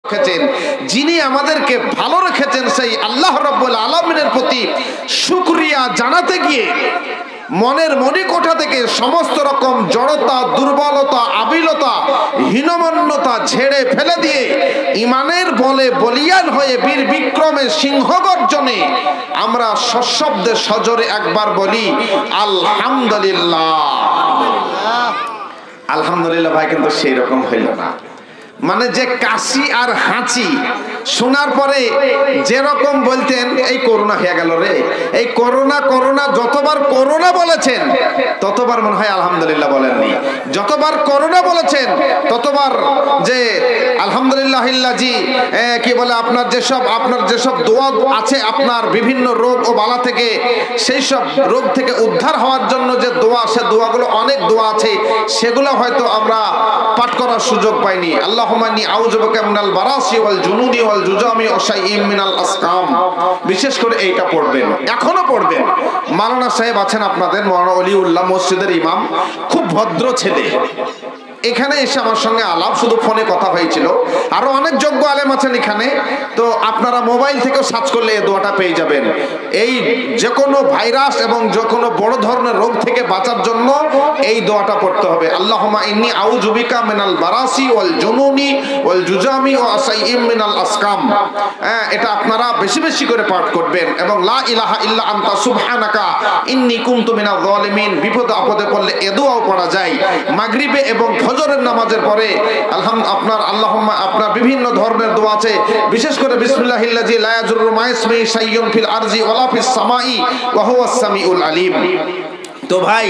রেখেছেন, যিনি আমাদেরকে ভালো রেখেছেন, সেই আল্লাহ রাব্বুল আলামিনের প্রতি শুকরিয়া জানাতে গিয়ে মনের মণিকোঠা থেকে সমস্ত রকম জড়তা, দুর্বলতা, আবিলতা, হীনমন্যতা ঝেড়ে ফেলে দিয়ে ইমানের বলে বলিয়ান হয়ে বীর বিক্রমে সিংহ গর্জনে আমরা সশব্দে সজোরে একবার বলি আলহামদুলিল্লাহ। আলহামদুলিল্লাহ ভাই, কিন্তু সেই রকম হইল না। মানে যে কাশি আর হাঁচি শোনার পরে যেরকম বলতেন এই করোনা হয়ে গেল রে, এই করোনা করোনা যতবার করোনা বলেছেন ততবার মনে হয় আলহামদুলিল্লাহ বলেননি। যতবার করোনা বলেছেন ততবার যে আলহামদুলিল্লাহ জি কি বলে আপনার যেসব দোয়া আছে, আপনার বিভিন্ন রোগ ও বালা থেকে, সেই সব রোগ থেকে উদ্ধার হওয়ার জন্য যে দোয়া, সে দোয়াগুলো অনেক দোয়া আছে, সেগুলো হয়তো আমরা পাঠ করার সুযোগ পাইনি। আল্লাহুম্মানি আউযু বিকা মিনাল বারাসি ওয়াল জুনুদি ওয়াল জুজামি ওয়া শাইইম মিনাল আসকাম। বিশেষ করে এইটা পড়বেন, এখনো পড়বেন। মাওলানা সাহেব আছেন আপনাদের, মাওলানা ওলিউল্লাহ মসজিদের ইমাম, খুব ভদ্র ছেলে। এখানে এসে আমার সঙ্গে আলাপ, শুধু ফোনে কথা হয়েছিল। আরো অনেক যোগ্য আলেম আছেন এখানে, তো আপনারা মোবাইল থেকেও সার্চ করলে এই দোয়াটা পেয়ে যাবেন। এই যে কোনো ভাইরাস এবং যে কোনো বড় ধরনের রোগ থেকে বাঁচার জন্য এই দোয়াটা পড়তে হবে। আল্লাহুম্মা ইন্নী আউযু বিকা মিনাল বারাসি ওয়াল জুনুনি ওয়াল জুজামি ওয়া শাইইম মিনাল আসকাম। এটা আপনারা বেশি বেশি করে পাঠ করবেন। এবং লা ইলাহা ইল্লা আনতা সুবহানাকা ইন্নী কুনতু মিনাজ জালিমিন, বিপদে আপদে পড়লে এ দোয়াও পড়া যায়। মাগরিবে এবং ফজরের নামাজের পরে আল্লাহুম্মা আপনার বিভিন্ন ধরনের দোয়া আছে, বিশেষ করে বিসমিল্লাহিল্লাযী লা ইয়াজুররু মা ইসমিহি শাইউন ফিল আরজি ওয়ালা ফিস সামাই ওয়া হুয়াস সামিউল আলিম। তো ভাই,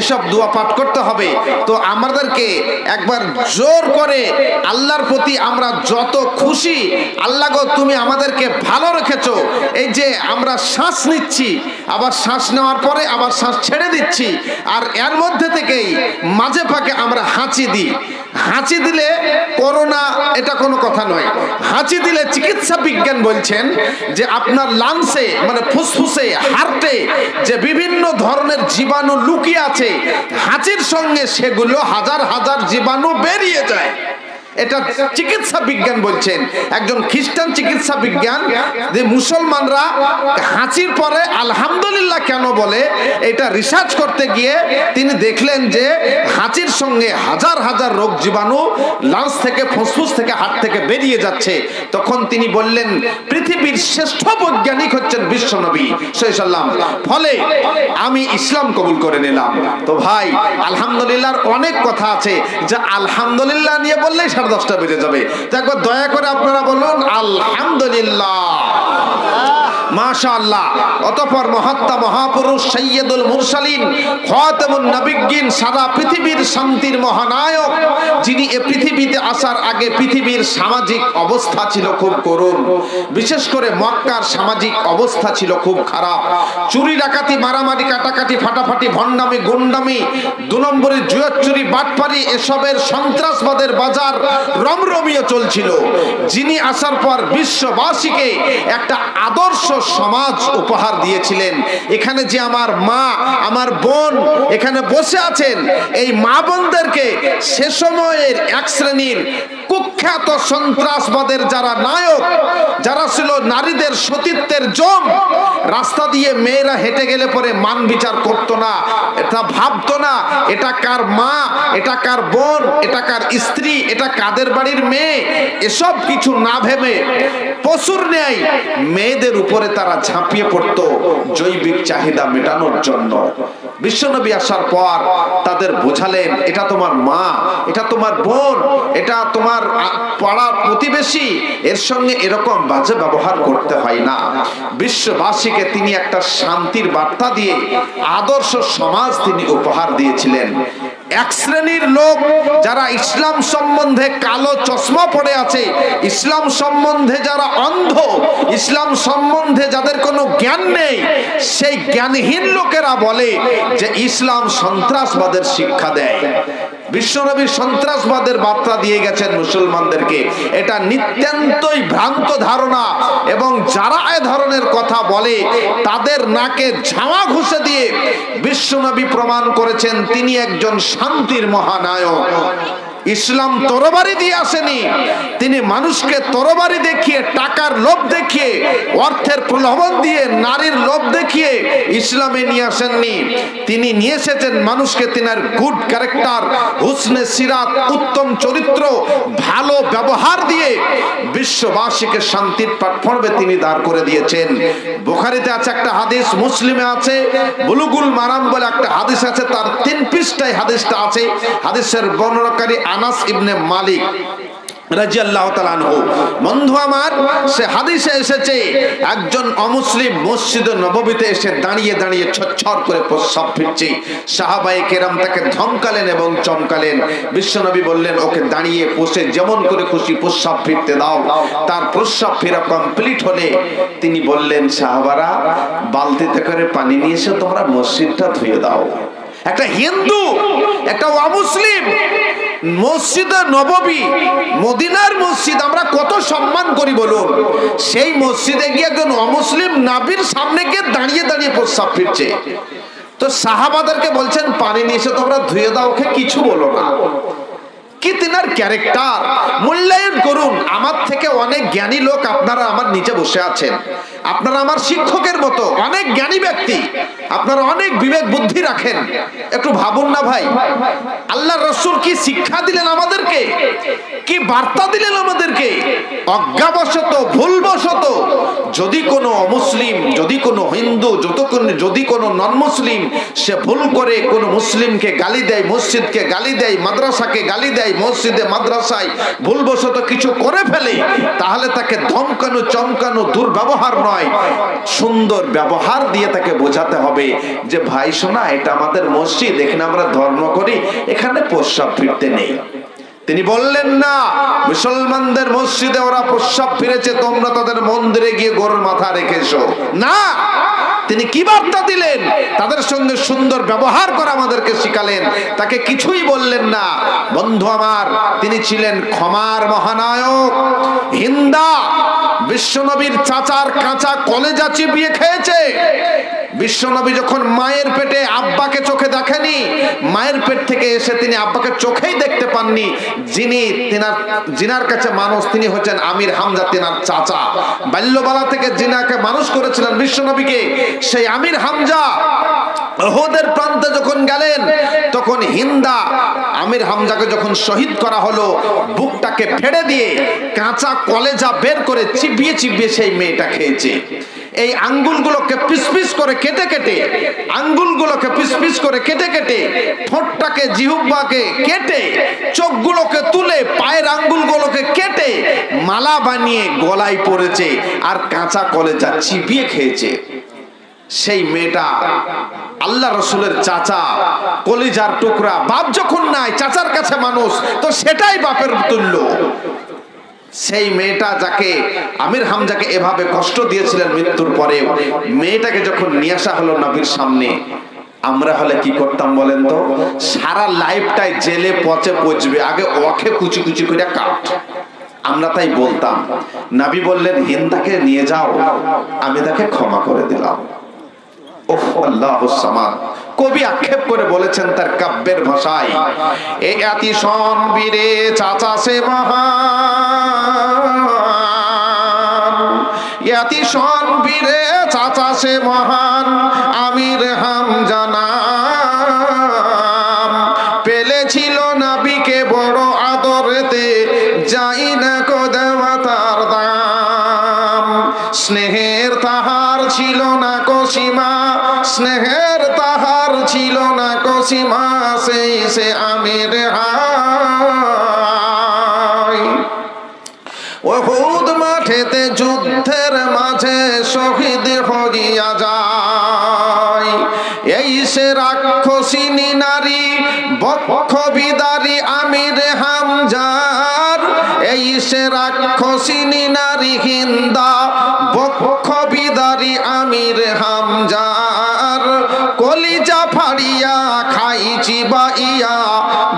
এসব দোয়া পাঠ করতে হবে। তো আমাদেরকে একবার জোর করে আল্লাহর প্রতি আমরা যত খুশি, আল্লাহ গো তুমি আমাদেরকে ভালো রেখেছো। এই যে আমরা শ্বাস নিচ্ছি, আবার শ্বাস নেওয়ার পরে আবার শ্বাস ছেড়ে দিচ্ছি, আর এর মধ্যে থেকেই মাঝে ফাঁকে আমরা হাঁচি দিই। হাঁচি দিলে করোনা এটা কোনো কথা নয়। হাঁচি দিলে চিকিৎসা বিজ্ঞান বলছেন যে আপনার লাংসে, মানে ফুসফুসে, হার্টে যে বিভিন্ন ধরনের জীবাণু লুকিয়ে আছে, হাঁচির সঙ্গে সেগুলো হাজার হাজার জীবাণু বেরিয়ে যায়। এটা চিকিৎসা বিজ্ঞান বলছেন। একজন খ্রিস্টান চিকিৎসা বিজ্ঞান, যে মুসলমানরা হাঁচির পরে আলহামদুলিল্লাহ কেন বলে, এটা রিসার্চ করতে গিয়ে তিনি দেখলেন যে হাঁচির সঙ্গে হাজার হাজার রোগ জীবাণু লাংস থেকে, ফুসফুস থেকে, হার্ট থেকে বেরিয়ে যাচ্ছে। তখন তিনি বললেন পৃথিবীর শ্রেষ্ঠ বৈজ্ঞানিক হচ্ছেন বিশ্বনবী সাল্লাল্লাহু আলাইহি ওয়াসাল্লাম, ফলে আমি ইসলাম কবুল করে নিলাম। তো ভাই, আলহামদুলিল্লাহর অনেক কথা আছে, যা আলহামদুলিল্লাহ নিয়ে বললেই 10:30 বেজে যাবে। তো একবার দয়া করে আপনারা বলুন আলহামদুলিল্লাহ, মাশাআল্লাহ। অতঃপর মহাত্মা মহাপুরুষ সাইয়্যিদুল মুরসালিন খাতামুন নবিয়্যিন, সারা পৃথিবীর শান্তির মহানায়ক, যিনি এই পৃথিবীতে আসার আগে পৃথিবীর সামাজিক অবস্থা ছিল খুব করুণ। বিশেষ করে মক্কার সামাজিক অবস্থা ছিল খুব খারাপ। চুরি ডাকাতি, মারামারি, কাটাকাটি, ফাটাফাটি, ভণ্ডামি, গুন্ডামি, 2 নম্বরে জুয়াচুরি, বাটপারি, এসবের সন্ত্রাসবাদের বাজার রমরমিয়ে চলছিল। যিনি আসার পর বিশ্ববাসীকে একটা আদর্শ সমাজ উপহার দিয়েছিলেন। এখানে যে আমার মা, আমার বোন এখানে বসে আছেন, এই মা বোনদেরকে সে সময়ের এক শ্রেণীর কুখ্যাত সন্ত্রাসবাদের যারা নায়ক, যারা ছিল নারীদের সতীত্বের জম, রাস্তা দিয়ে মেয়েরা হেঁটে গেলে পরে মান বিচার করতো না, এটা ভাবতো না এটা কার মা, এটা কার বোন, এটা কার স্ত্রী, এটা কাদের বাড়ির মেয়ে, এসব কিছু না ভেবে পশুর ন্যায় মেয়েদের উপরে তারা ঝাঁপিয়ে পড়তো জৈবিক চাহিদা মেটানোর জন্য। বিশ্বনবী আসার পর তাদের বোঝালেন এটা তোমার মা, এটা তোমার বোন, এটা তোমার পাড়ার প্রতিবেশী, এর সঙ্গে এরকম বাজে ব্যবহার করতে হয় না। বিশ্ববাসীকে তিনি একটা শান্তির বার্তা দিয়ে আদর্শ সমাজ তিনি উপহার দিয়েছিলেন। এক শ্রেণীর লোক যারা ইসলাম সম্বন্ধে কালো চশমা পড়ে আছে, ইসলাম সম্বন্ধে যারা অন্ধ, ইসলাম সম্বন্ধে যাদের কোনো জ্ঞান নেই, সেই জ্ঞানহীন লোকেরা বলে যে ইসলাম সন্ত্রাসবাদের শিক্ষা দেয়। বিশ্বনবী সন্ত্রাসবাদের বার্তা দিয়ে গেছেন মুসলমানদেরকে। এটা নিতান্তই ভ্রান্ত ধারণা, এবং যারা এ ধরনের কথা বলে তাদের নাকে ঝামা ঘুষে দিয়ে বিশ্বনবী প্রমাণ করেছেন তিনি একজন শান্তির মহানায়ক। ইসলাম তরবারি দিয়ে আসেনি, তিনি মানুষকে তরবারি দেখিয়ে, টাকার লোভ দেখিয়ে, অর্থের প্রলোভন দিয়ে, নারীর লোভ দেখিয়ে ইসলামে নিয়ে আসেননি। তিনি নিয়ে এসেছেন মানুষকে তিনার গুড ক্যারেক্টার, হুসনে সিরাত, উত্তম চরিত্র, ভালো ব্যবহার দিয়ে বিশ্ববাসীকে শান্তির প্ল্যাটফর্মে তিনি দাঁড় করে দিয়েছেন। বুখারীতে আছে একটা হাদিস, মুসলিমে আছে, বুলুগুল মারাম বলে একটা হাদিস আছে, তার 3 পৃষ্ঠায় হাদিসটা আছে। হাদিসের বর্ণনাকারী আনাস ইবনে মালিক রাদিয়াল্লাহু তাআলা আনহু। বন্ধু আমার, সে হাদিসে এসেছে একজন অমুসলিম মসজিদে নববীতে এসে দাঁড়িয়ে দাঁড়িয়ে ছচ্ছর করে প্রস্রাব ফিরছে। সাহাবায়ে কেরাম তাকে ধমকালেন এবং চমকালেন। বিশ্বনবী বললেন, ওকে দাঁড়িয়ে বসে যেমন করে খুশি প্রস্রাব ফিরতে দাও। তার প্রস্রাব ফেরা কমপ্লিট হলে তিনি বললেন, সাহাবারা, বালতিতে করে পানি নিয়ে এসে তোমরা মসজিদটা ধুয়ে দাও। একটা হিন্দু, একটা অমুসলিম মসজিদে নববী, মদিনার মসজিদ আমরা কত সম্মান করি বলুন, সেই মসজিদে গিয়ে একজন অমুসলিম নবীর সামনে গিয়ে দাঁড়িয়ে দাঁড়িয়ে প্রস্রাব ফিরছে। তো সাহাবাদেরকে বলছেন, পানি নিয়ে এসে তোমরা ধুয়ে দাও, ওকে কিছু বলো না। কি তিনার ক্যারেক্টার মূল্যায়ন করুন। আমার থেকে অনেক জ্ঞানী লোক আপনারা আমার নিচে বসে আছেন, আপনারা আমার শিক্ষকের মতো অনেক জ্ঞানী ব্যক্তি, আপনারা অনেক বিবেক বুদ্ধি রাখেন। একটু ভাবুন না ভাই, আল্লাহ রাসূল কি শিক্ষা দিলেন আমাদেরকে, কি বার্তা দিলেন আমাদেরকে? অজ্ঞাবশত, ভুলবশত যদি কোনো অমুসলিম, যদি কোনো হিন্দু, যদি কোনো নন মুসলিম সে ভুল করে কোনো মুসলিমকে গালি দেয়, মসজিদকে গালি দেয়, মাদ্রাসাকে গালি দেয়, মসজিদে মাদ্রাসায় ভুলবশত কিছু করে ফেলে, তাহলে তাকে ধমকানো, চমকানো দুর্ব্যবহার নয়, সুন্দর ব্যবহার দিয়ে তাকে বোঝাতে হবে যে ভাই শোনা, এটা আমাদের মসজিদ, এখানে আমরা ধর্ম করি, এখানে প্রস্রাব ফিরতে নেই। তিনি বললেন না, মুসলমানদের মসজিদে ওরা প্রস্রাব ফিরেছে, তোমরা তাদের মন্দিরে গিয়ে গরুর মাথা রেখেছো না। তিনি কি বার্তা দিলেন? তাদের সঙ্গে সুন্দর ব্যবহার করা আমাদেরকে শিখালেন, তাকে কিছুই বললেন না। বন্ধু আমার, তিনি ছিলেন ক্ষমার মহানায়ক। হিন্দা বিশ্বনবীর চাচার কাঁচা কলেজা চিবিয়ে খেয়েছে। বিশ্বনবী যখন মায়ের পেটে, আব্বাকে চোখে দেখেনি, মায়ের পেট থেকে এসে তিনি আব্বাকে চোখেই দেখতে পাননি। জিনার কাছে মানুষ, তিনি হচ্ছেন আমির হামজা, তিনার চাচা। বাল্যবেলা থেকে জিনাকে মানুষ করেছিলেন বিশ্বনবীকে। সেই আমির হামজা উহুদের প্রান্তে যখন গেলেন, তখন হিন্দা আমির হামজাকে যখন শহীদ করা হলো, বুকটাকে ফেড়ে দিয়ে কাঁচা কলেজা বের করে চিবিয়ে চিবিয়ে সেই মেয়েটা খেয়েছে। এই আঙ্গুলগুলোকে পিস পিস করে কেটে কেটে, আঙ্গুলগুলোকে পিস পিস করে কেটে কেটে, ঠোঁটটাকে, জিহ্বাকে কেটে, চোখগুলোকে তুলে, পায়ের আঙ্গুলগুলোকে কেটে মালা বানিয়ে গলায় পরেছে, আর কাঁচা কলেজা চিবিয়ে খেয়েছে। সেই মেয়েটা আল্লাহ রসুলের চাচা, কলিজার টুকরা। বাপ যখন নাই, চাচার কাছে মানুষ, তো সেটাই বাপের তুল্য। সেই মেয়েটা যাকে আমির হামজাকে এভাবে কষ্ট দিয়েছিলেন মৃত্যুর পরে, মেয়েটাকে যখন নিয়ে আসা হলো নবীর সামনে, আমরা হলে কি করতাম বলেন তো? সারা লাইফটাই জেলে পচে পচবে, আগে ওকে কুচি কুচি করে কাট। আমরা তাই বলতাম। নবী বললেন, হিন্দাকে নিয়ে যাও, আমি তাকে ক্ষমা করে দিলাম। ওহ আল্লাহুস সামাদ। কবি আক্ষেপ করে বলেছেন তার কাব্যের ভাষায়, এ আতিশন বীরে চাচা সে মহান, আতিশন বীরে চাচা সে মহান, আমির হামজা নাম, পেলেছিল নবীকে বড় আদরেতে, যাই না কো দেওয়া তার দাম। স্নেহের তাহার ছিল না কো সীমা, স্নেহের তাহার ছিল না কো সীমা, সেই সে আমির হায়। উহুদ মাঠেতে যুদ্ধের মাঝে শহীদ হইয়া যায়, এই সে রাক্ষসিনী নারী, বক্ষ বিদারী আমির হামজার, এই সে রাক্ষসিনী নারী হিন্দা, বক্ষ বিদারী আমির হামজার, কলিজা ফাড়িয়া খাইছি বাইয়া,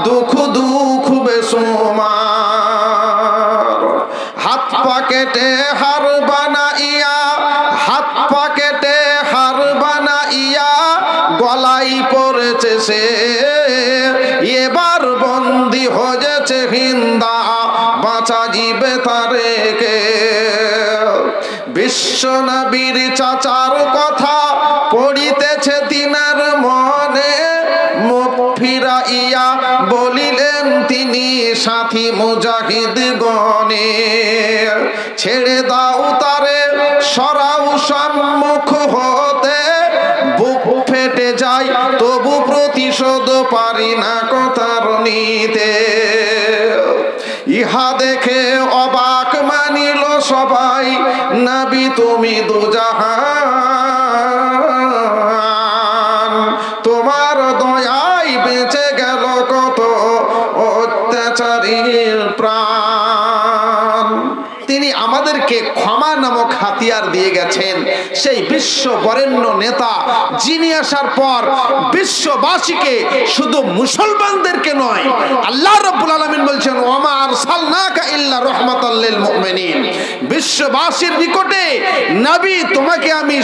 দুঃখ দুঃখ বেসুমার। হাত পা কেটে হার বানাইয়া, হাত পা কেটে হার বানাইয়া, গলাই পড়েছে সে, এবার বন্দি হয়েছে পাইবে তারে কে। বিশ্ব নবীর চাচার কথা পড়িতেছে তিনার মনে, মুখ ফিরাইয়া বলিলেন তিনি সাথী মুজাহিদ গণে। ছেড়ে দাও তারে সরাও সম্মুখ হতে, বুক ফেটে যায় তবু প্রতিশোধ পারি না কথার নিতে। ইহা দেখে অবাক মানিল সবাই, নবী তুমি দুজাহান, তোমার দয়ায় বেঁচে গেল কত অত্যাচারীর প্রাণ। তিনি আমাদেরকে ক্ষমা নামক হাতিয়ার দিয়ে গেছেন, সেই বিশ্ব বরেণ্য নেতা যিনি আসার পর বিশ্ববাসীকে, শুধু মুসলমানদেরকে নয়, আল্লাহ রাব্বুল আলামিন বলছেন ওমা আরসালনাকা ইল্লা রাহমাতাল লিল মুমিনিন, বিশ্ববাসীর নিকটে নবী তোমাকে আমি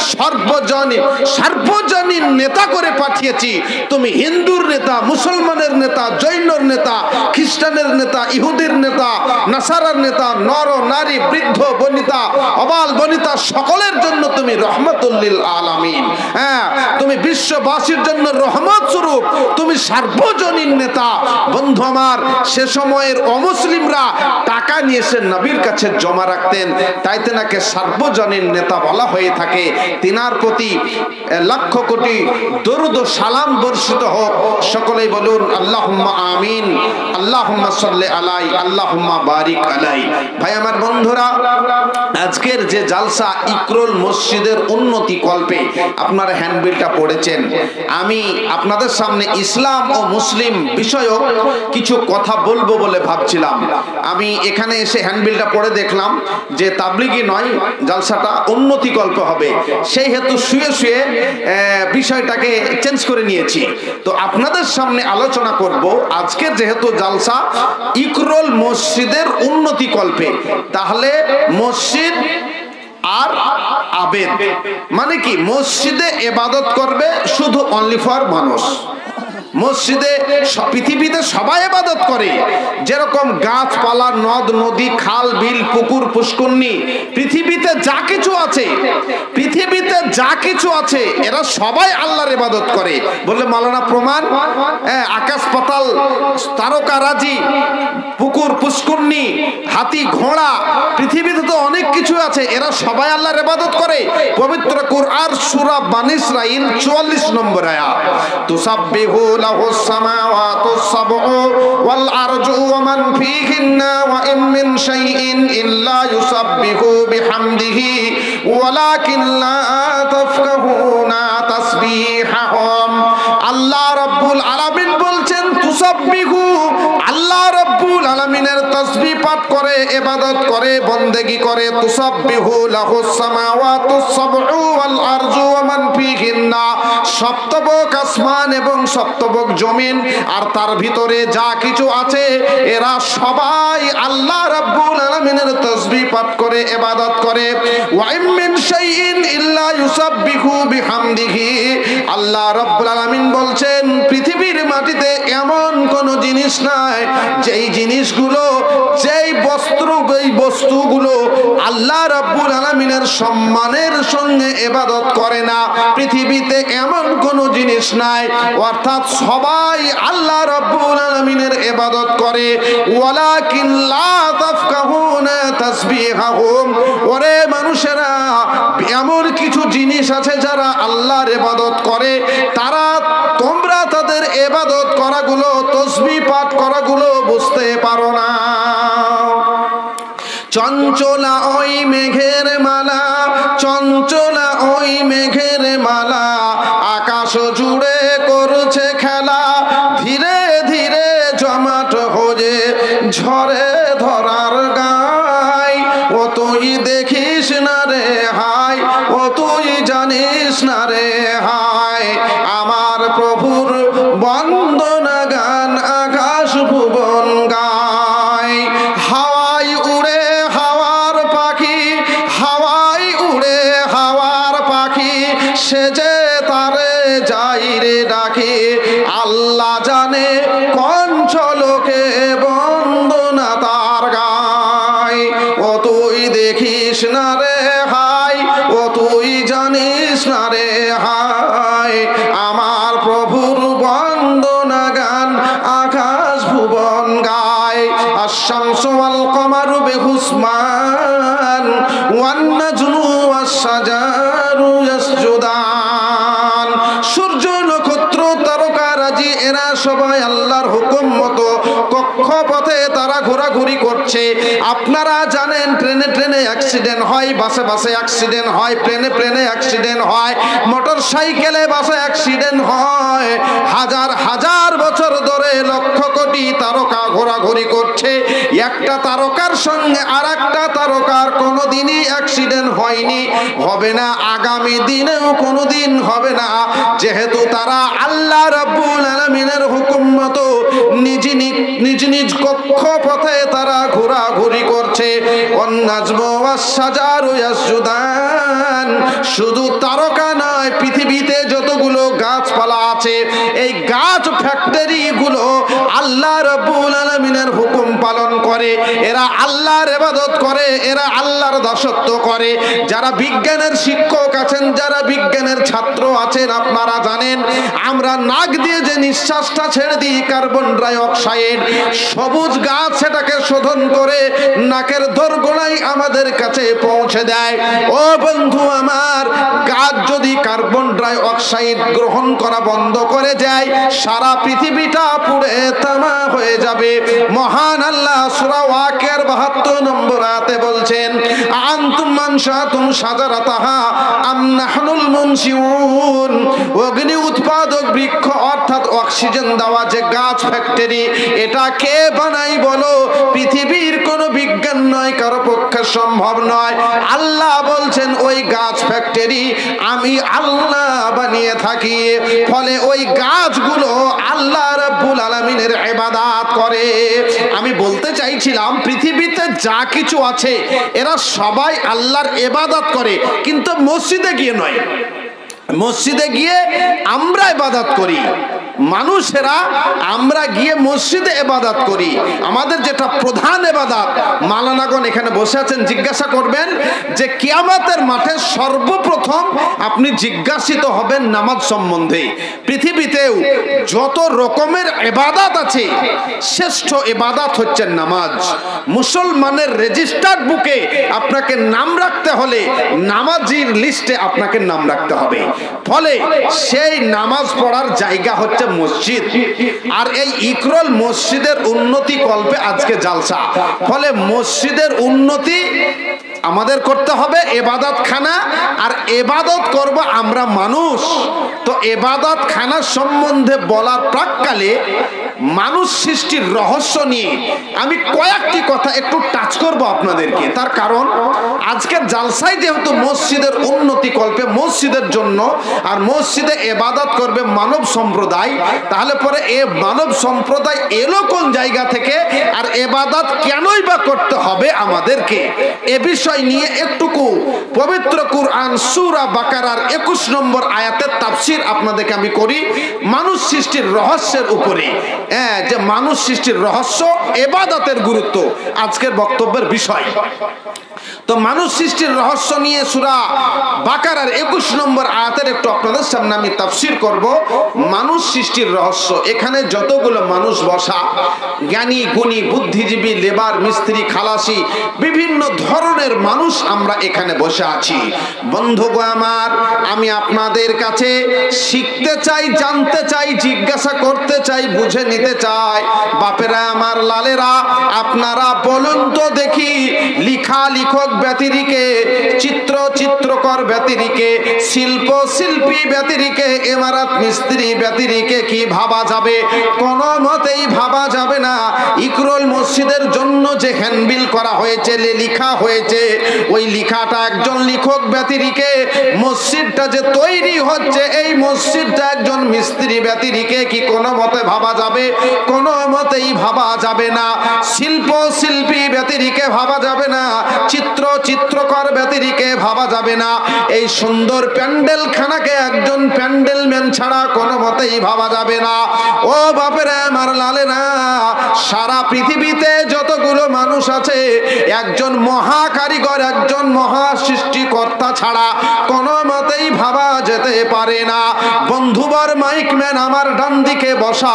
সার্বজনীন নেতা করে পাঠিয়েছি। তুমি হিন্দুর নেতা, মুসলমানের নেতা, জৈনর নেতা, খ্রিস্টানের নেতা, ইহুদির নেতা, নাসারার নেতা, নর নারী, বৃদ্ধ বনিতা, অবাল বনিতা, সকলের জন্য তুমি রহমতুল লিল আলামিন। হ্যাঁ, তুমি বিশ্ববাসীর জন্য রহমত স্বরূপ, তুমি সার্বজনীন নেতা। বন্ধু আমার, সে সময়ের অমুসলিমরা টাকা নিয়ে এসে নবীর কাছে জমা রাখতেন, তাই তেনাকে সার্বজনীন নেতা বলা হয়ে থাকে। তিনার প্রতি লক্ষ কোটি দরুদ ও সালাম বর্ষিত হোক। সকলেই বলুন আল্লাহুম্মা আমিন, আল্লাহুম্মা সাল্লি আলাই, আল্লাহুম্মা বারিক আলাই। ভাই আমার বন্ধুরা, আজকের যে জালসা ইকরুল মসজিদের উন্নতি কল্পে আপনারা হ্যান্ডবিলটা পড়েছেন, আমি আপনাদের সামনে ইসলাম ও মুসলিম বিষয়ক কিছু কথা বলবো বলে ভাবছিলাম। আমি এখানে এসে হ্যান্ডবিলটা পড়ে দেখলাম যে তাবলিগি নয়, জালসাটা উন্নতি কল্প হবে, সেই হেতু শুয়ে শুয়ে বিষয়টাকে চেঞ্জ করে নিয়েছি। তো আপনাদের সামনে আলোচনা করব আজকের যেহেতু জালসা ইকরুল মসজিদের উন্নতি কল্পে, তাহলে মসজিদ আর আবেদ মানে কি? মসজিদে ইবাদত করবে শুধু অনলি ফর মানুষ। মসজিদে পৃথিবীতে সবাই ইবাদত করে, যেরকম গাছপালা, নদ নদী, খাল বিল, পুকুর পুষ্করণী, পৃথিবীতে যা কিছু আছে, পৃথিবীতে যা কিছু আছে এরা সবাই আল্লাহর ইবাদত করে। বললে মাওলানা প্রমাণ? আকাশ পাতাল, তারকারাজি, পুকুর পুষ্করণী, হাতি ঘোড়া, পৃথিবীতে তো অনেক কিছু আছে, এরা সবাই আল্লাহর ইবাদত করে। পবিত্র কুরআন সূরা বানী ইসরাঈল 44 নম্বর আয়াত, তুসাব্বিহু লাহুস সামাওয়াতুস সাবউ ওয়াল আরজু ওয়া মান ফীহিন্না ওয়া ইন মিন শাইইন ইল্লা ইউসাব্বিহু বিহামদিহি ওয়ালাকিন লা তাফকাহুনা তাসবিহাহুম। আল্লাহ রাব্বুল আলামিন বলছেন তুসাব্বিহু, আল্লাহ রাব্বুল আলামিনের তাসবিহ পাঠ করে, ইবাদত করে, বন্দেগী করে। তুসাব্বিহু লাহুস সামাওয়াতুস সাবউ ওয়াল আরজু ওয়া মান ফীহিন্না, সপ্তবক আসমান এবং সপ্তবক জমিন আর তার ভিতরে যা কিছু আছে এরা সবাই আল্লাহ রাব্বুল আলামিনের তাসবিহ পাঠ করে, ইবাদত করে। ওয়া ইন মিন শাইইন ইল্লা ইউসাব্বিহু বিহামদিহি, আল্লাহ রাব্বুল আলামিন বলছেন পৃথিবীর মাটিতে এমন কোন জিনিস নাই যেই জিনিসগুলো, যেই বস্তুগুলো আল্লাহ রাব্বুল আলামিনের সম্মানের সঙ্গে ইবাদত করে না। পৃথিবীতে এমন কোন জিনিস নাই, অর্থাৎ সবাই আল্লাহ রাব্বুল আলামিনের ইবাদত করে। ওয়ালাকিন লা তাফকাহুনা তাসবিহাহুম, ওরে মানুষেরা, এমন কিছু জিনিস আছে যারা আল্লাহর ইবাদত করে, তোমরা তাদের ইবাদত করাগুলো, তাসবিহ পাঠ করাগুলো বুঝতে পারো না। চঞ্চলা ওই মেঘের মালা, চঞ্চলা ওই মেঘের মালা, আকাশ জুড়ে করছে খেলা, ধীরে ধীরে জমাট হয়ে ঝরে ধরার গায়। ও তুই দেখিস না রে হায়, ও তুই জানিস না রে হায়, আমার প্রভুর বন্দনা গান আকাশ ভুবন গায়। হাওয়াই উড়ে হাওয়ার পাখি, হাওয়াই উড়ে হাওয়ার পাখি, সে যে তারে যাই রে ডাকি। আল্লাহ জানে কোন চলকে বন্দনা তার গায়। না রে হাই, ও তুই জানিস না রে হাই, আমার প্রভুর বন্দনা গান আকাশ ভুবন গায়। আশ-শামসু ওয়াল কমারু বিহুসমান ওয়ান নাজমু ওয়াশ-শাজারু ইয়াসজুদান। সূর্য নক্ষত্র তারকারাজি এরা সবাই আল্লাহর হুকুম মতো কক্ষপথে তারা ঘোরাঘুরি করছে। আপনারা জানেন ট্রেনে ট্রেনে অ্যাক্সিডেন্ট হয়, বাসে বাসে অ্যাক্সিডেন্ট হয়, প্লেনে প্লেনে অ্যাক্সিডেন্ট হয়, মোটর সাইকেলে বাসে অ্যাক্সিডেন্ট হয়। হাজার হাজার বছর ধরে লক্ষ কোটি তারকা ঘোরাঘুরি করছে, একটা তারকার সঙ্গে আর একটা তারকার কোনোদিনই অ্যাক্সিডেন্ট হয়নি, হবে না, আগামী দিনেও কোনোদিন হবে না, যেহেতু তারা আল্লাহ রাব্বুল আলামিনের হুকুম মতো নিজ নিজ কক্ষপথে তারা ঘোরাঘুরি করছে। ওয়ান-নাজমু ওয়াশ-শাজারু ইয়াসজুদান। শুধু তারকা নয়, পৃথিবীতে যতগুলো গাছপালা আছে এই গাছ ফ্যাক্টরি গুলো আল্লাহ রাব্বুল আলামিনের হুকুম পালন করে, এরা আল্লাহর ইবাদত করে, এরা আল্লাহর দাসত্ব করে। যারা বিজ্ঞানের শিক্ষক আছেন, যারা বিজ্ঞানের ছাত্র আছেন, আপনারা জানেন আমরা নাক দিয়ে যে নিঃশ্বাসটা ছেড়ে দিই কার্বন ডাই অক্সাইড, সবুজ গাছ সেটাকে শোধন করে নাকের দোরগোড়ায় আমাদের কাছে পৌঁছে দেয়। ও বন্ধু আমার, গাছ যদি কার্বন ডাই অক্সাইড গ্রহণ করা বন্ধ করে যায়, সারা পৃথিবীটা পুড়ে তামা হয়ে যাবে। মহান আল্লাহ সূরা ওয়াকিয়ার 72 নম্বর আয়াতে বলছেন, আনতুম মানশাতুম শাজারাতাহা আম নাহনুল মুনশিউন। অগ্নি উৎপাদক বৃক্ষ অর্থাৎ অক্সিজেন দেওয়া যে গাছ ফ্যাক্টরি, এটা কে বানাই বলো? পৃথিবীর কোনো বিজ্ঞান নয়, কারো পক্ষে সম্ভব নয়। আল্লাহ বলছেন ওই গাছ ফ্যাক্টরি আমি আল্লাহ বানিয়ে থাকি। ফলে ওই গাছগুলো আল্লাহ রাব্বুল আলামিনের ইবাদত করে। আমি বলতে চাইছিলাম পৃথিবীতে যা কিছু আছে এরা সবাই আল্লাহর ইবাদত করে, কিন্তু মসজিদে গিয়ে নয়। মসজিদে গিয়ে আমরা ইবাদত করি, মানুষেরা আমরা গিয়ে মসজিদে ইবাদত করি। আমাদের যেটা প্রধান ইবাদত, মাওলানাগণ এখানে বসে আছেন, জিজ্ঞাসা করবেন যে কিয়ামতের মাঠে সর্বপ্রথম আপনি জিজ্ঞাসিত হবেন নামাজ সম্বন্ধে। পৃথিবীতেও যত রকমের ইবাদত আছে শ্রেষ্ঠ ইবাদত হচ্ছে নামাজ। মুসলমানের রেজিস্টার্ড বুকে আপনাকে নাম রাখতে হলে নামাজির লিস্টে আপনাকে নাম রাখতে হবে। ফলে সেই নামাজ পড়ার জায়গা হচ্ছে মসজিদ। আর এই ইকরোল মসজিদের উন্নতি কল্পে আজকে জালসা। ফলে মসজিদের উন্নতি আমাদের করতে হবে, ইবাদত খানা, আর ইবাদত করব আমরা মানুষ। তো ইবাদত খানা সম্বন্ধে বলার প্রাক্কালে মানুষ সৃষ্টির রহস্য নিয়ে আমি কয়েকটি কথা একটু টাচ করব আপনাদেরকে। তার কারণ আজকের জালসায় যেহেতু মসজিদের উন্নতি কল্পে, মসজিদের জন্য, আর মসজিদে ইবাদত করবে মানব সম্প্রদায়, তাহলে পরে এ মানব সম্প্রদায় এলো কোন জায়গা থেকে, আর ইবাদত কেনই বা করতে হবে আমাদেরকে, এ বিষয় নিয়ে একটুকু পবিত্র কুরআন সূরা বাকারার 21 নম্বর আয়াতের তাফসীর আপনাদেরকে আমি করি মানুষ সৃষ্টির রহস্যের উপরে। যে মানুষ সৃষ্টির রহস্য, ইবাদতের গুরুত্ব আজকের বক্তব্যের বিষয়। তো মানুষ সৃষ্টির রহস্য নিয়ে সূরা বাকারার 21 নম্বর আয়াতের একটু আপনাদের সামনে আমি তাফসীর করব। মানুষ সৃষ্টির রহস্য, এখানে যতগুলো মানুষ বসা, জ্ঞানী গুণী বুদ্ধিজীবী, লেবার, মিস্ত্রি, খালাসি, বিভিন্ন ধরনের মানুষ আমরা এখানে বসে আছি। বন্ধুগণ আমার, আমি আপনাদের কাছে শিখতে চাই, জানতে চাই, জিজ্ঞাসা করতে চাই, বুঝে নিতে চাই। বাপেরা আমার, লালেরা, আপনারা বলুন তো দেখি, লিখা লিখক ব্যতিরিকে, চিত্র চিত্রকর ব্যতিরিকে, শিল্প শিল্পী ব্যতিরিকে, ইমারত মিস্ত্রি ব্যতিরিকে কি ভাবা যাবে? কোনো মতেই ভাবা যাবে না। ইকরোল মসজিদের জন্য যে হ্যান্ডবিল করা হয়েছে, লেখা হয়েছে, ওই লেখাটা একজন লেখক ব্যতিরিকে, মসজিদটা যে তৈরি হচ্ছে এই মসজিদটা একজন মিস্ত্রি ব্যতিরিকে কি কোনো মতে ভাবা যাবে? কোনো মতেই ভাবা যাবে না। শিল্প শিল্পী ব্যতিরিকে ভাবা যাবে না, চিত্র চিত্রকর ব্যতিরিকে ভাবা ভাবা যাবে না এই সুন্দর প্যান্ডেল খানাকে একজন প্যান্ডেল ম্যান ছাড়া কোনো মতেই ভাবা যাবে না। ও বাপেরা আমার লালেরা, সারা পৃথিবীতে যতগুলো মানুষ আছে একজন মহা কারিগর, একজন মহা সৃষ্টিকর্তা ছাড়া কোনো মতেই ভাবা যেতে পারে না। বন্ধুবর মাইক ম্যান আমার ডান দিকে বসা,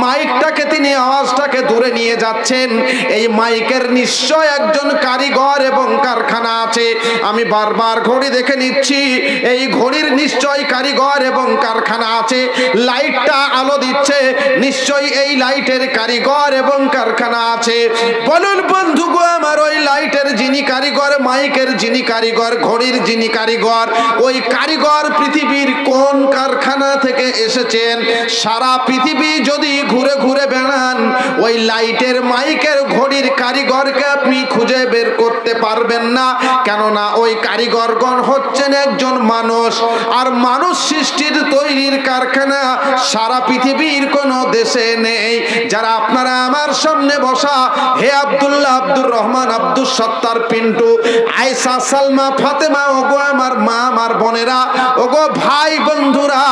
মাইকটাকে তিনি আওয়াজটাকে দূরে নিয়ে যাচ্ছেন, এই মাইকের নিশ্চয় একজন কারিগর এবং কারখানা আছে। আমি বারবার ঘড়ি দেখে নিচ্ছি, এই ঘড়ির নিশ্চয় কারিগর এবং কারখানা আছে। লাইটটা আলো দিচ্ছে, নিশ্চয়ই এই লাইটের কারিগর এবং কারখানা আছে। বলুন বন্ধু গো আমার, ওই লাইটের যিনি কারিগর, মাইকের যিনি কারিগর, ঘড়ির যিনি কারিগর, ওই কারিগর পৃথিবীর কোন কারখানা থেকে এসেছেন? সারা পৃথিবী যদি ঘুরে ঘুরে বেড়ান, ওই লাইটের, মাইকের, ঘড়ির কারিগরকে আপনি খুঁজে বের করতে পারবেন না। কেননা ওই কারিগরগণ হচ্ছেন একজন মানুষ, আর মানুষ সৃষ্টির তৈরির কারখানা সারা পৃথিবীর কোনো দেশে নেই। যারা আপনারা আমার সামনে বসা, হে আব্দুল্লাহ, আব্দুর রহমান, আব্দুল সত্তার, পিন্টু, আয়েশা, সালমা, ফাতেমা, ওগো আমার মা, আমার বোনেরা, ওগো ভাই বন্ধুরা,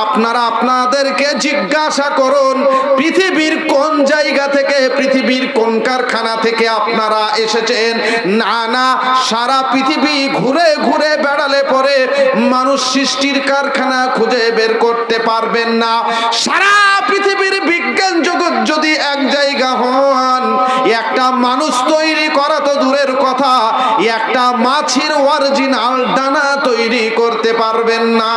আপনারা আপনাদেরকে জিজ্ঞাসা করুন পৃথিবীর কোন জায়গা থেকে, পৃথিবীর কোন কারখানা থেকে আপনারা এসেছেন? না না, সারা পৃথিবী ঘুরে ঘুরে বেড়ালে পরে মানুষ সৃষ্টির কারখানা খুঁজে বের করতে পারবেন না। সারা পৃথিবীর বিজ্ঞান জগৎ যদি এক জায়গা হন, একটা মানুষ তৈরি করা তো দূরের কথা, একটা মাছির অরিজিনাল ডানা তৈরি করতে পারবেন না।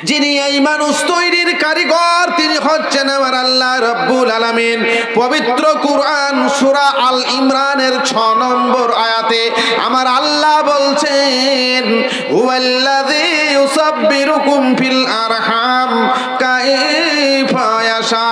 যিনি এই মানুষ তৈরির কারিগর, তিনি হচ্ছেন আমার আল্লাহ রাব্বুল আলামিন। পবিত্র কুরআন সূরা আল ইমরানের 6 নম্বর আয়াতে আমার আল্লাহ বলছেন, হুয়াল্লাযী ইউসাব্বিরুকুম ফিল আরহাম কাইফা ইয়াশা।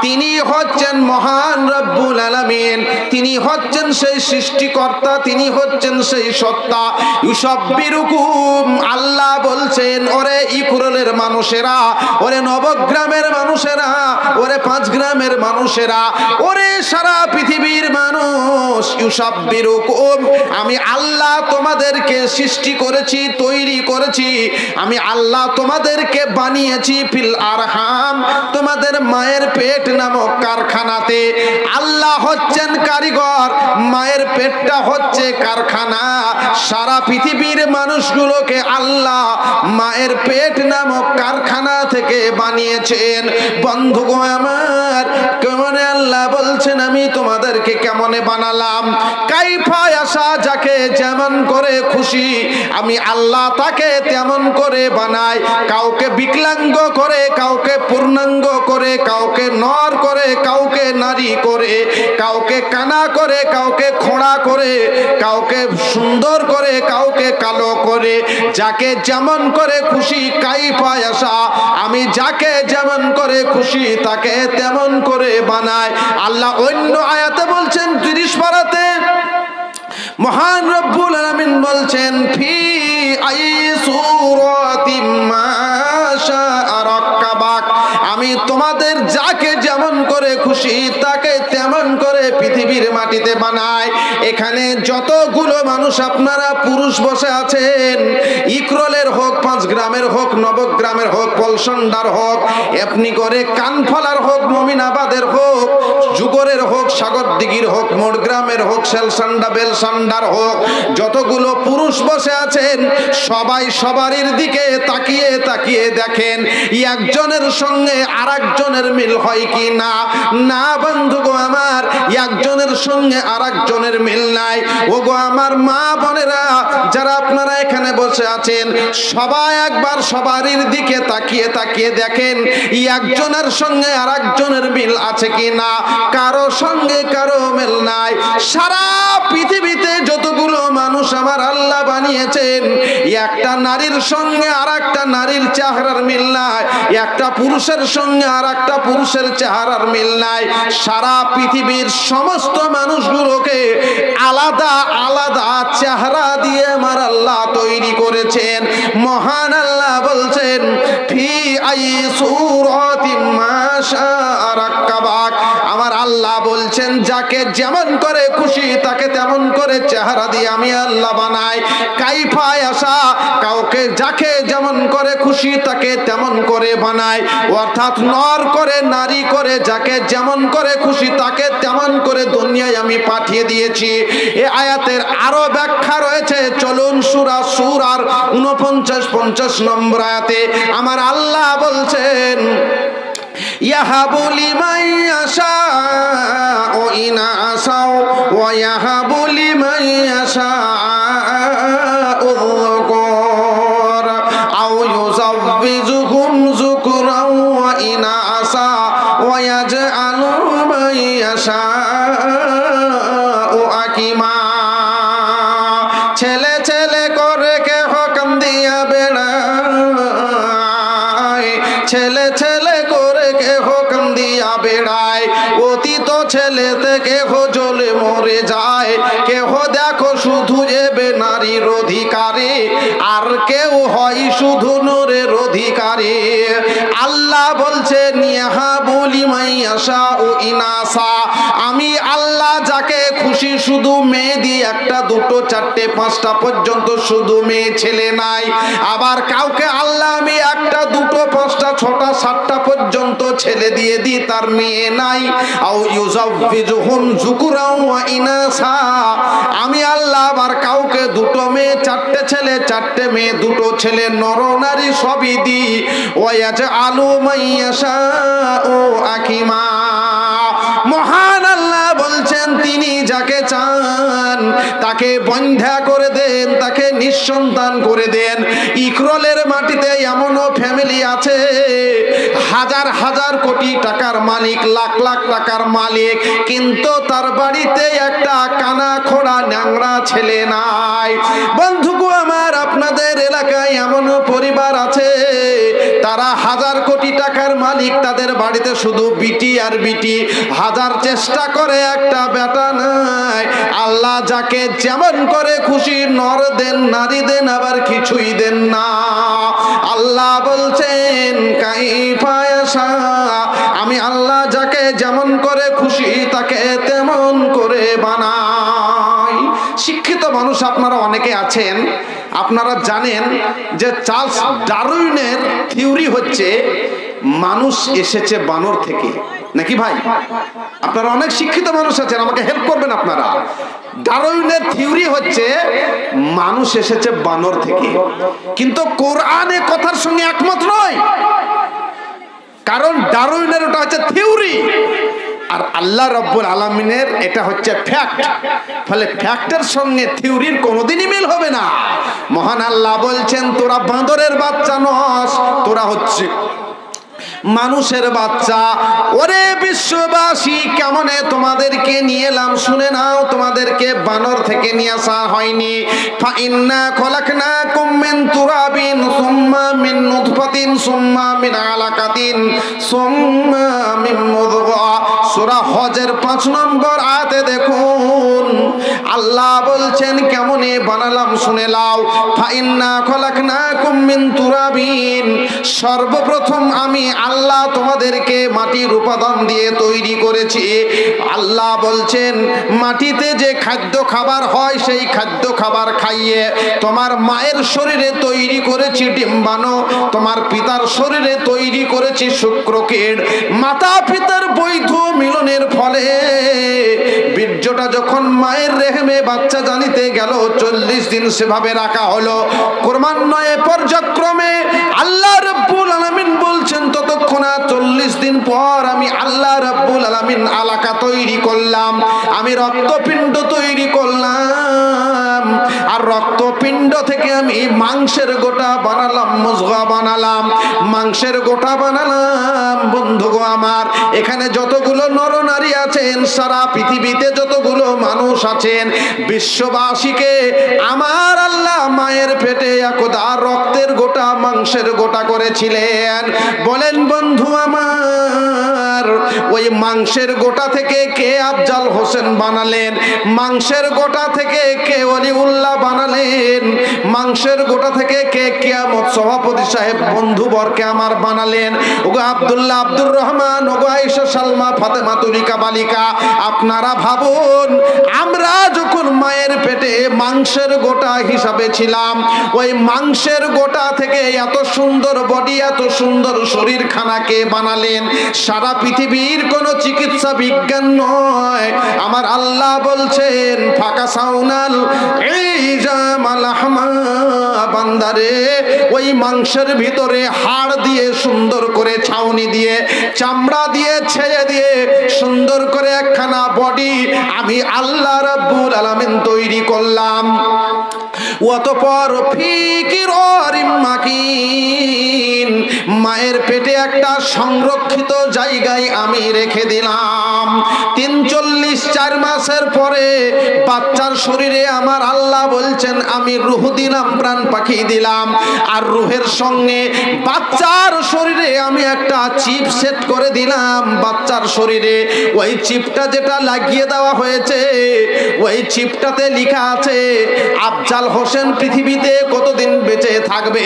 তিনি হচ্ছেন মহান রব্বুল আলামিন, তিনি হচ্ছেন সেই সৃষ্টিকর্তা, তিনি হচ্ছেন সেই সত্তা। ইউসাব্বিরুকুম, আল্লাহ বলছেন, ওরে ইকরলের মানুষেরা, ওরে নবগ্রামের মানুষেরা, ওরে 5 গ্রামের মানুষেরা, ওরে সারা পৃথিবীর মানুষ, ইউসাব্বিরুকুম, আমি আল্লাহ তোমাদেরকে সৃষ্টি করেছি, তৈরি করেছি, আমি আল্লাহ তোমাদেরকে বানিয়েছি ফিল আরহাম, তোমাদের মায়ের পেট নামক কারখানাতে। আল্লাহ হচ্ছেন কারিগর, মায়ের পেটটা হচ্ছে কারখানা। সারা পৃথিবীর মানুষগুলোকে আল্লাহ মায়ের পেট নামক কারখানা থেকে বানিয়েছেন। বন্ধুগো আমার, কেমনে আল্লাহ বলছেন আমি তোমাদেরকে কেমনে বানালাম? কাইফা ইয়াশা, যাকে যেমন করে খুশি আমি আল্লাহ তাকে তেমন করে বানাই। কাউকে বিকলাঙ্গ করে, কাউকে পূর্ণাঙ্গ করে, কাউকে নর করে, কাউকে নারী করে, কাউকে কানা করে, কাউকে খোঁড়া করে, কাউকে সুন্দর করে, কাউকে কালো করে, যাকে যেমন করে খুশি কাইফা ইয়াশা, আমি যাকে যেমন করে খুশি তাকে তেমন করে বানায়। আল্লাহ অন্য আয়াতে বলছেন 30 পারাতে, মহান রব্বুল আলামিন বলছেন, ফি আই সূরাতিম মা শাআ রাক্কাবাক, আমি তোমাদের যাকে যেমন করে খুশি তাকে তেমন করে পৃথিবীর মাটিতে বানাই। এখানে যতগুলো মানুষ আপনারা পুরুষ বসে আছেন, ইকরলের হোক, 5 গ্রামের হোক, নবগ্রামের হোক, পলসন্ডার হোক, এমনি করে কানফলার হোক, মমিনাবাদের হোক, যুগরের হোক, সাগরদিঘির হোক, মোড়গ্রামের হোক, সেলসান্ডা বেলসান্ডার হোক, যতগুলো পুরুষ বসে আছেন সবাই সবারই দিকে তাকিয়ে তাকিয়ে দেখেন একজনের সঙ্গে আরেকজনের মিল হয় কি না। না বন্ধুগো আমার, একজনের সঙ্গে আরেকজনের মিল নাই। ওগো আমার মা বোনেরা, যারা আপনারা এখানে বসে আছেন, সবাই একবার সবারই দিকে তাকিয়ে তাকিয়ে দেখেন একজনের সঙ্গে আরেকজনের মিল আছে কি না। কারো সঙ্গে কারো মিল নাই। সারা পৃথিবীতে যতগুলো মানুষ আমার আল্লাহ বানিয়েছেন, একটা নারীর সঙ্গে আরেকটা নারীর চেহারার মিল নাই, একটা পুরুষের সঙ্গে আরেকটা পুরুষের চেহারার মিল নাই। সারা পৃথিবীর সমস্ত মানুষগুলোকে আলাদা আলাদা চেহারা দিয়ে আমার আল্লাহ তৈরি করেছেন। মহান আল্লাহ বলছেন, ফি আই সূরাতিম মা শাআ রাক্কাবাক, আমার আল্লাহ বলছেন যাকে যেমন করে খুশি তাকে তেমন করে চেহারা দিয়ে আমি আল্লাহ বানাই। কাইফা ইয়াশা, কাউকে যাকে যেমন করে খুশি তাকে তেমন করে বানাই, অর্থাৎ নর করে নারী করে যাকে যেমন করে খুশি তাকে তেমন করে দুনিয়ায় আমি পাঠিয়ে দিয়েছি। এই আয়াতের আরো ব্যাখ্যা রয়েছে, চলুন সূরা সূরার 49-50 নম্বর আয়াতে আমার আল্লাহ বলছেন ইয়াহাবু লিমান ইয়াশাউ ইনাসাও ওয়া ইয়াহাবু লিমান ইয়াশাউ যুকুর আও ইউযাওবিজুহুম যুকুরাও ওয়া ইনাসা ওয়া ইয়াজআলু মান ইয়াশাউ আকিমা। ছেলে ছেলে করে কেহ কান্দিয়া বেড়ায়, ছেলে ছেলে করে কেহ কান্দিয়া বেড়ায়, অতীত ছেলেতে কেহ জ্বলে মরে যায়, কেহ দেখো শুধু এবে নারীর অধিকারী, আর কেউ হয় শুধু নূরের অধিকারী। আল্লাহ বলছেন ইয়াহাবু লিমান ইয়াশাউ ইনাসা, আমি আল্লাহ যাকে খুশি শুধু মেয়ে দিই, একটা দুটো চারটে পাঁচটা পর্যন্ত শুধু মেয়ে ছেলে নাই। আবার কাউকে আল্লাহ আমি একটা দুটো পাঁচটা ছটা সাতটা পর্যন্ত ছেলে দিয়ে দিই, তার মেয়ে নাই। আও ইউযাওবিজুহুম যুকুরাও ওয়া ইনাসা, আমি আল্লাহ আবার কাউকে দুটো মেয়ে চারটে ছেলে চারটে মেয়ে দুটো ছেলে নর নারী সবই দিই। ওয়া ইয়াজআলু মান ইয়াশাউ আকিমা, মহান আল্লাহ বলছেন তিনি যাকে চান তাকে বন্ধ্যা করে দেন, তাকে নিঃসন্তান করে দেন। ইকরলের মাটিতে এমনও ফ্যামিলি আছে হাজার হাজার কোটি টাকার মালিক, লাখ লাখ টাকার মালিক, কিন্তু তার বাড়িতে একটা কানা খোড়া ন্যাংরা ছেলে নাই। বন্ধুগো আমার, আপনাদের এলাকায় এমনও পরিবার আছে তারা হাজার কোটি টাকার মালিক, তাদের বাড়িতে শুধু বিটি আর বিটি, হাজার চেষ্টা করে একটা বেটা নাই। আল্লাহ যাকে যেমন করে খুশি নর দেন নারী দেন, আবার কিছুই দেন না। আল্লাহ বলছেন কাইফা ইয়াশা, আমি আল্লাহ যাকে যেমন করে খুশি তাকে তেমন করে বানাই। শিক্ষিত মানুষ আপনারা অনেকে আছেন, আপনারা জানেন যে চার্লস ডারউইনের থিওরি হচ্ছে মানুষ এসেছে বানর থেকে, নাকি ভাই? আপনারা অনেক শিক্ষিত মানুষ আছেন, আমাকে হেল্প করবেন আপনারা। ডারউইনের থিওরি হচ্ছে মানুষ এসেছে বানর থেকে, কিন্তু কোরআনে কথার সঙ্গে একমত নয়, কারণ ডারউইনের ওটা হচ্ছে থিওরি আর আল্লাহ রাব্বুল আলামিনের এটা হচ্ছে ফ্যাক্ট। ফলে ফ্যাক্টের সঙ্গে থিওরির কোনোদিনই মিল হবে না। মহান আল্লাহ বলছেন তোরা বাঁদরের বাচ্চা নস, তোরা হচ্ছে মানুষের বাচ্চা। ওরে বিশ্ববাসী, কেমনে তোমাদেরকে নিয়ে এলাম শুনে নাও, তোমাদেরকে বানর থেকে নিয়ে আসা হয়নি। ফাইন্না খলাকনাকুম মিন তুরাবিন সুম্মা মিন নুতফাতিন সুম্মা মিন আলাকাতিন সুম্মা মিন মুদগা। সূরা হজের 5 নম্বর আয়াতে দেখুন আল্লাহ বলছেন কেমনে বানালাম শুনে নাও। ফাইন্না খলাকনাকুম মিন তুরাবিন, সর্বপ্রথম আমি আল্লাহ তোমাদেরকে মাটির উপাদান দিয়ে তৈরি করেছি। আল্লাহ বলছেন মাটিতে যে খাদ্য খাবার হয় সেই খাদ্য খাবার খাইয়ে তোমার মায়ের শরীরে তৈরি করেছি ডিম্বাণু, তোমার পিতার শরীরে তৈরি করেছি শুক্রকীট। মাতা পিতার বৈধ মিলনের ফলে বীর্যটা যখন মায়ের রেহেমে বাচ্চা জানিতে গেল 40 দিন সেভাবে রাখা হলো। ক্রমান্বয়ে পর্যায়ক্রমে আল্লাহ রাব্বুল আলামিন বলছেন ততক্ষণ 40 দিন পর আমি আল্লাহ রাব্বুল আলামিন আলাকা তৈরি করলাম, আমি রক্তপিণ্ড তৈরি করলাম, আর রক্তপিণ্ড থেকে আমি মাংসের গোটা বানালাম, মুজগা বানালাম, মাংসের গোটা বানালাম। বন্ধুগো আমার, এখানে যতগুলো নরনারী আছেন, সারা পৃথিবীতে যতগুলো মানুষ আছেন, বিশ্ববাসীকে আমার আল্লাহ মায়ের পেটে একদা রক্তের গোটা মাংসের গোটা করেছিলেন। বলেন বন্ধু আমার, ওই মাংসের গোটা থেকে কে আফজাল হোসেন বানালেন? মাংসের গোটা থেকে কে ওলিউল্লাহ বানালেন? করলেন, মাংসের গোটা থেকে কে কিয়ামত সভাপতি সাহেব বন্ধুবরকে আমার বানালেন। ওগো আব্দুল্লাহ, আব্দুর রহমান, ওগো আয়েশা, সালমা, ফাতেমা, তুলিকা, বালিকা, আপনারা ভাবুন, আমরা যখন মায়ের পেটে মাংসের গোটা হিসাবে ছিলাম, ওই মাংসের গোটা থেকে এত সুন্দর বডি, এত সুন্দর শরীর খানাকে বানালেন। সারা পৃথিবীর কোন চিকিৎসা বিজ্ঞান নয়, আমার আল্লাহ বলছেন ফাঁকা সাউনাল বান্দারে, ওই মাংসের ভিতরে হাড় দিয়ে সুন্দর করে ছাউনি দিয়ে, চামড়া দিয়ে ছেড়ে দিয়ে সুন্দর করে একখানা বডি আমি আল্লাহ রাব্বুল আলামিন তৈরি করলাম। অতঃপর ফিকির মাকিন, মায়ের পেটে একটা সংরক্ষিত জায়গায় আমি রেখে দিলাম। ৪৩ মাসের পরে বাচ্চার শরীরে আমার আল্লাহ বলছেন আমি রূহ দিলাম, প্রাণ পাখি দিলাম, আর রূহের সঙ্গে বাচ্চার শরীরে আমি একটা চিপ সেট করে দিলাম বাচ্চার শরীরে। ওই চিপটা যেটা লাগিয়ে দেওয়া হয়েছে, ওই চিপটাতে লেখা আছে আফজাল হোসেন পৃথিবীতে কতদিন বেঁচে থাকবে,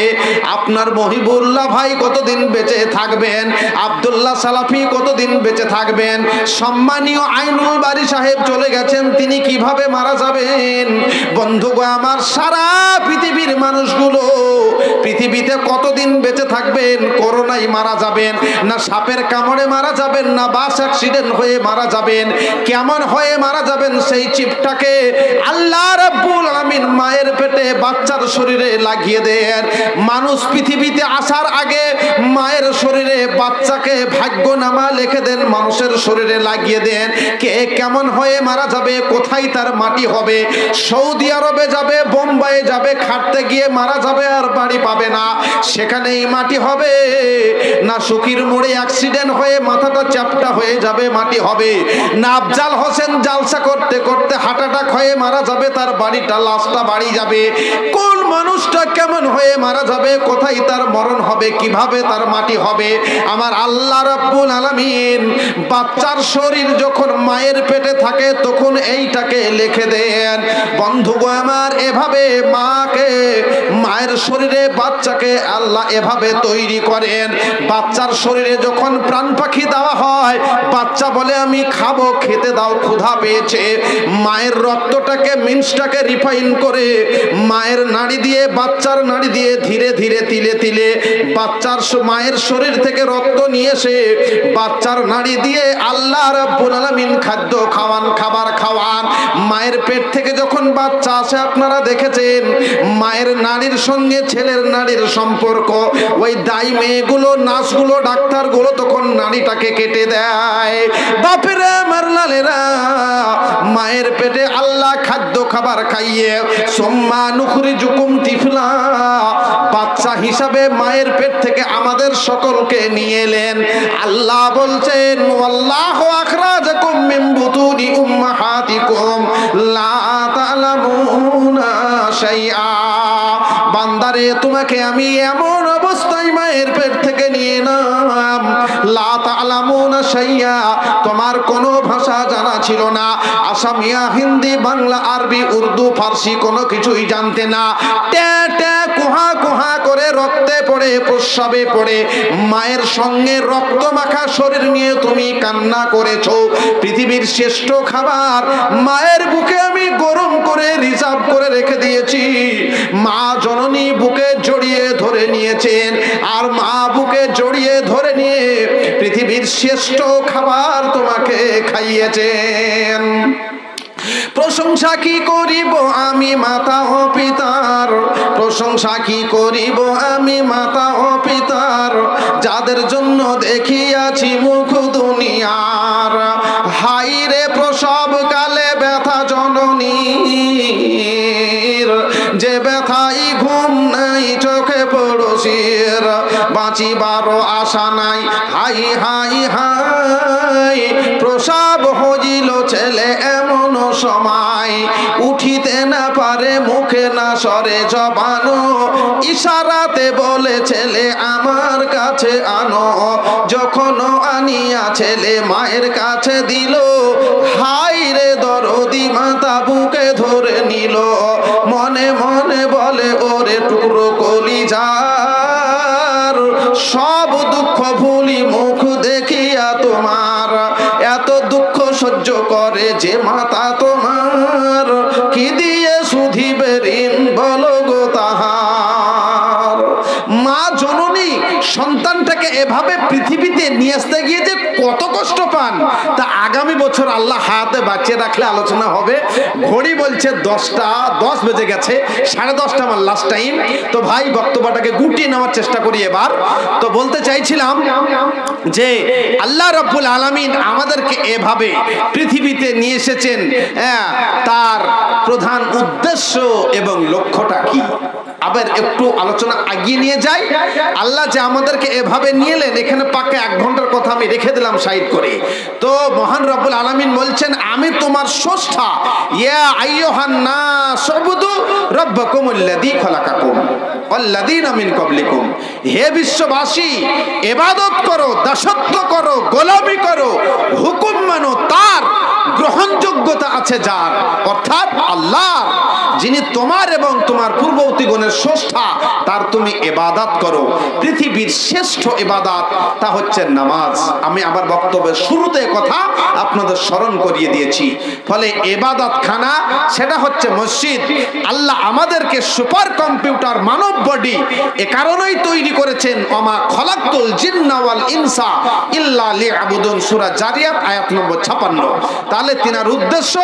আপনার মহিবুল্লাহ ভাই কতদিন বেঁচে থাকবেন, আব্দুল্লাহ সালাফি কতদিন বেঁচে থাকবেন, সম্মানীয় আইনুল বারী সাহেব চলে গেছেন, তিনি কিভাবে মারা যাবেন। বন্ধুগো আমার, সারা পৃথিবীর মানুষগুলো পৃথিবীতে কতদিন বেঁচে থাকবেন, করোনায় মারা যাবেন, না সাপের কামড়ে মারা যাবেন, না বাস অ্যাক্সিডেন্ট হয়ে মারা যাবেন, কেমন হয়ে মারা যাবেন, সেই চিপটাকে আল্লাহ রাব্বুল আলামিন মায়ের পেটে বাচ্চার শরীরে লাগিয়ে দেন। মানুষ পৃথিবীতে আসার আগে মায়ের শরীরে বাচ্চাকে ভাগ্যনামা লিখে দেন, মানুষের শরীরে লাগিয়ে দেন কে কেমন হয়ে মারা যাবে, কোথায় তার মাটি হবে। সৌদি আরবে যাবে, বোম্বাইয়ে যাবে, খাটতে গিয়ে মারা যাবে আর বাড়ি পাবে না, সেখানেই মাটি হবে। না সুখীর মোড়ে অ্যাক্সিডেন্ট হয়ে মাথাটা চ্যাপটা হয়ে যাবে, মাটি হবে। না আফজাল হোসেন জালসা করতে করতে হার্ট অ্যাটাক হয়ে মারা যাবে, তার বাড়িটা লাশটা বাড়ি যাবে। কোন মানুষটা কেমন হয়ে মারা যাবে, কোথায় তার মরণ হবে, কিভাবে তার মাটি হবে, আমার আল্লাহ রাব্বুল আলামিন বাচ্চার শরীর যখন মায়ের পেটে থাকে তখন এইটাকে লিখে দেন। বন্ধুগো আমার, এভাবে মাকে, মায়ের শরীরে বাচ্চাকে আল্লাহ এভাবে তৈরি করেন। বাচ্চার শরীরে যখন প্রাণ পাখি দেওয়া হয়, বাচ্চা বলে আমি খাবো, খেতে দাও, ক্ষুধা পেয়েছে। মায়ের রক্তটাকে, মিন্সটাকে রিফাইন করে মায়ের নাড়ি দিয়ে, বাচ্চার নাড়ি দিয়ে ধীরে ধীরে তিলে তিলে বাচ্চার মায়ের শরীর থেকে রক্ত নিয়ে এসে বাচ্চার নাড়ি দিয়ে আল্লাহ রাব্বুল আলামিন খাদ্য খাওয়ান, খাবার খাওয়ান। মায়ের পেট থেকে যখন বাচ্চা আসে, আপনারা দেখেছেন মায়ের নাড়ির সঙ্গে ছেলের নাড়ির সম্পর্ক, ওই দাই মেয়েগুলো, নার্সগুলো, ডাক্তারগুলো তখন নাড়িটাকে কেটে দেয়। বাপেরা আমার লালেরা, মায়ের পেটে আল্লাহ খাদ্য খাবার খাইয়ে সুম্মা নুখরিজুকুম তিফলা, বাচ্চা হিসাবে মায়ের পেট থেকে আমাদের সকলকে নিয়ে এলেন। আল্লাহ বলছেন ওয়াল্লাহু আখরাজাকুম মিন বুতুনি উম্মাহাতিকুম লা তা'লামুনা শাইআ। বান্দারে, তোমাকে আমি এমন অবস্থায় মায়ের পেট থেকে নিয়ে এলাম, লা তা'লামুনা শাইআ, তোমার কোনো ভাষা জানা ছিল না, আসামিয়া, হিন্দি, বাংলা, আরবি, উর্দু, ফার্সি কোনো কিছুই জানতে না। ট্যা ট্যা কুহা কুহা করে রক্তে পড়ে, প্রস্রাবে পড়ে মায়ের সঙ্গে রক্ত মাখা শরীর নিয়ে তুমি কান্না করেছো। পৃথিবীর শ্রেষ্ঠ খাবার মায়ের বুকে আমি গরম করে রিজার্ভ করে রেখে দিয়েছি। মা জননী বুকে জড়িয়ে ধরে নিয়েছেন, আর মা বুকে জড়িয়ে ধরে নিয়ে পৃথিবীর শ্রেষ্ঠ খাবার তোমাকে খাইয়েছেন। প্রশংসা কি করিব আমি মাতা ও পিতার, প্রশংসা কি করিব আমি মাতা ও পিতার, যাদের জন্য দেখিয়াছি মুখ দুনিয়ার। হাই রে প্রসব কালে ব্যথা জননীর, যে ব্যথাই ঘুম নাই চোখে পড়শির, বাঁচিবারও আশা নাই। হাই হাই হাই, প্রসব হইল ছেলে এমন সময়, উঠিতে না পারে, মুখে না সরে জবান, ইশারাতে বলে ছেলে আমার কাছে আনো। যখন আনিয়া ছেলে মায়ের কাছে দিল, হাই রে দরদি মাতা বুকে ধরে নিল, মনে মনে মাতা তোমার কি দিয়ে শুধিবে ঋণ বলো গো তাহার। মা জননী সন্তানটাকে এভাবে পৃথিবীতে নিয়ে আসতে গিয়ে যে কত কষ্ট পান তা আগামী বছর আল্লাহ হাতে বাঁচিয়ে রাখলে আলোচনা হবে। ঘড়ি বলছে 10 বেজে গেছে, 10:30 আমার লাস্ট টাইম। তো ভাই বক্তব্যটাকে গুটিয়ে নেওয়ার চেষ্টা করি এবার। তো বলতে চাইছিলাম যে আল্লাহ রাব্বুল আলামিন আমাদেরকে এভাবে পৃথিবীতে নিয়ে এসেছেন, তার প্রধান উদ্দেশ্য এবং লক্ষ্যটা কি। আবার একটু আলোচনা এগিয়ে নিয়ে যাই। আল্লাহ যে আমাদেরকে এভাবে নিয়ে এলেন, এখানে পাকে 1 ঘন্টার কথা আমি রেখে দিলাম সাইড করে। তো মহান রব্বুল আলামিন বলছেন আমি তোমার স্রষ্টা। ইয়া আইয়ুহান নাস উবুদু রাব্বাকুমুল্লাযী খালাকাকুম ওয়াল্লাযীনা মিন ক্বাবলিকুম। হে বিশ্ববাসী, ইবাদত করো, দাসত্ব করো, গোলামি করো, হুকুম মানো তার, গ্রহণযোগ্যতা আছে যার, অর্থাৎ আল্লাহ, যিনি তোমার এবং তোমার পূর্ববর্তীগণের স্রষ্টা, তার তুমি ইবাদত করো। পৃথিবীর শ্রেষ্ঠ ইবাদত তা হচ্ছে নামাজ। আমি আমার বক্তব্যের শুরুতে কথা আপনাদের স্মরণ করিয়ে দিয়েছি। ফলে ইবাদত খানা সেটা হচ্ছে মসজিদ। আল্লাহ আমাদেরকে সুপার কম্পিউটার মানব বডি এ কারণেই তৈরি করেছেন, ওমা খলাকতুল জিন্না ওয়াল ইনসা ইল্লা লিয়াবুদুন, সূরা জারিয়াত আয়াত নম্বর 56। তাহলে তিনার উদ্দেশ্য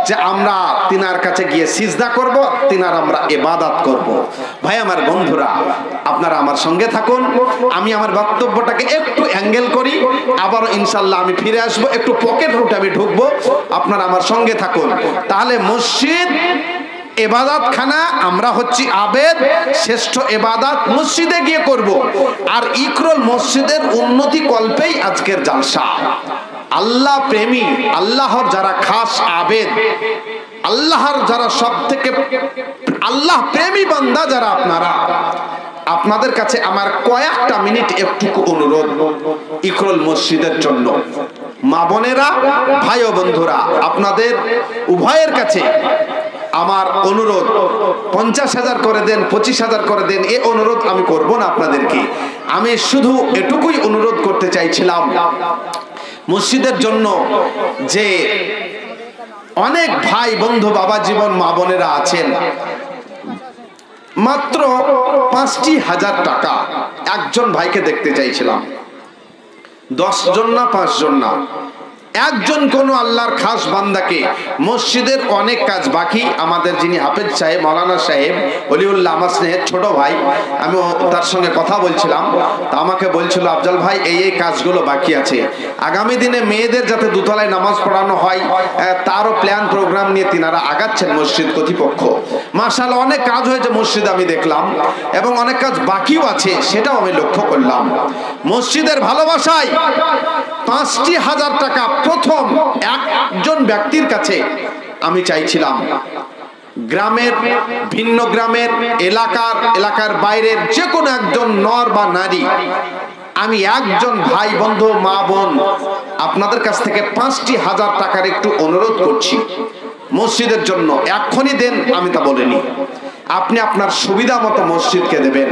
যে আমরা তিনার কাছে গিয়ে সিজদা করব, তিনার আমরা ইবাদত করব। ভাই আমার বন্ধুরা, আপনারা আমার সঙ্গে থাকুন। আমি আমার বক্তব্যটাকে একটু অ্যাঙ্গেল করি, আবার ইনশাআল্লাহ আমি ফিরে আসব, একটু পকেট রুটে আমি ঢুকবো। আপনারা আমার সঙ্গে থাকুন। তাহলে মসজিদ ইবাদত খানা, আমরা হচ্ছি আবেদ, শ্রেষ্ঠ ইবাদত মসজিদে গিয়ে করব। আর ইকরল মসজিদের উন্নতি কল্পেই আজকের জালসা। আল্লাহ প্রেমী, আল্লাহর যারা খাস আবেদ, আল্লাহর যারা সবথেকে আল্লাহ প্রেমী বান্দা যারা, আপনাদের কাছে আমার কয়েকটা মিনিট একটুকু অনুরোধ ইকরল মসজিদের জন্য। মা বোনেরা, ভাই ও বন্ধুরা, আপনাদের উভয়ের কাছে আমার অনুরোধ, 50,000 করে দেন, 25,000 করে দেন, এ অনুরোধ আমি করব না আপনাদেরকে। আমি শুধু এটুকুই অনুরোধ করতে চাইছিলাম, মসজিদের জন্য যে অনেক ভাই বন্ধু বাবা জীবন মা বোনেরা আছেন, মাত্র 5,000 টাকা একজন ভাইকে দেখতে চাইছিলাম। 10 জন না, 5 জন না, একজন কোন আল্লাহর খাস বান্দাকে। মসজিদের অনেক কাজ বাকি। আমাদের যিনি হাফেজ সাহেব, মাওলানা সাহেব ওলিউল্লাহ, আমার স্নেহের ছোট ভাই, আমি তার সঙ্গে কথা বলছিলাম, তা আমাকে বলছিল আফজাল ভাই এই কাজগুলো বাকি আছে। আগামী দিনে মেয়েদের যাতে দোতলায় নামাজ পড়ানো হয় তারও প্ল্যান প্রোগ্রাম নিয়ে তিনারা আগাচ্ছেন মসজিদ কর্তৃপক্ষ। মাশাআল্লাহ অনেক কাজ হয়েছে মসজিদে আমি দেখলাম, এবং অনেক কাজ বাকিও আছে, সেটাও আমি লক্ষ্য করলাম। মসজিদের ভালোবাসায় 5,000 টাকা প্রথম একজন ব্যক্তির কাছে আমি চাইছিলাম। গ্রামের, ভিন্ন গ্রামের, এলাকার বাইরের যে কোনো একজন নর বা নারী, আমি একজন ভাই বন্ধু মা বোন আপনাদের কাছ থেকে 5,000 টাকার একটু অনুরোধ করছি মসজিদের জন্য। এক্ষুনি দেন আমি তা বলিনি, আপনি আপনার সুবিধা মতো মসজিদকে দেবেন।